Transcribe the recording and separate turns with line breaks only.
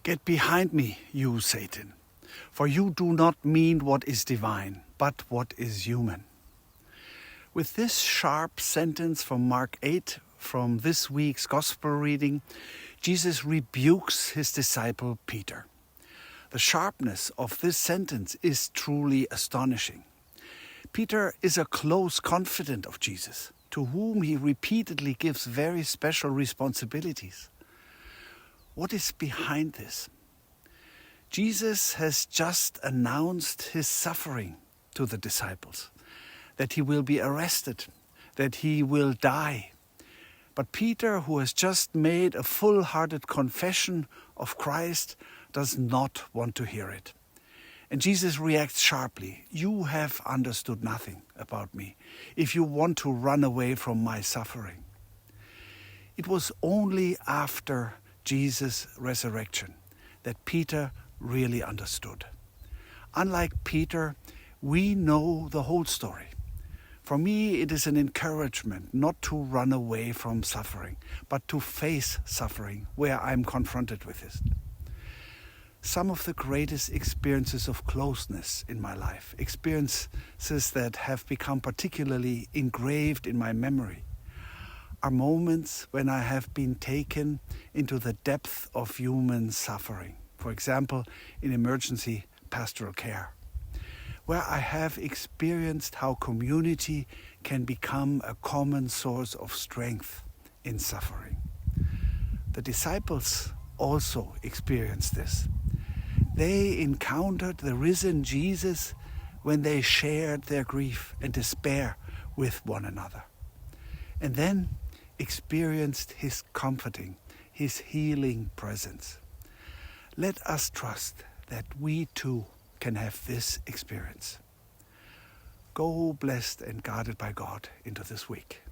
Get behind me, you Satan, for you do not mean what is divine, but what is human. With this sharp sentence from Mark 8, from this week's Gospel reading, Jesus rebukes his disciple Peter. The sharpness of this sentence is truly astonishing. Peter is a close confidant of Jesus, to whom he repeatedly gives very special responsibilities. What is behind this? Jesus has just announced his suffering to the disciples, that he will be arrested, that he will die. But Peter, who has just made a full-hearted confession of Christ, does not want to hear it. And Jesus reacts sharply. You have understood nothing about me if you want to run away from my suffering. It was only after Jesus' resurrection that Peter really understood. Unlike Peter, we know the whole story. For me, it is an encouragement not to run away from suffering, but to face suffering where I'm confronted with it. Some of the greatest experiences of closeness in my life, experiences that have become particularly engraved in my memory, are moments when I have been taken into the depth of human suffering. For example, in emergency pastoral care, where I have experienced how community can become a common source of strength in suffering. The disciples also experienced this. They encountered the risen Jesus when they shared their grief and despair with one another, and then experienced his comforting, his healing presence. Let us trust that we too can have this experience. Go blessed and guarded by God into this week.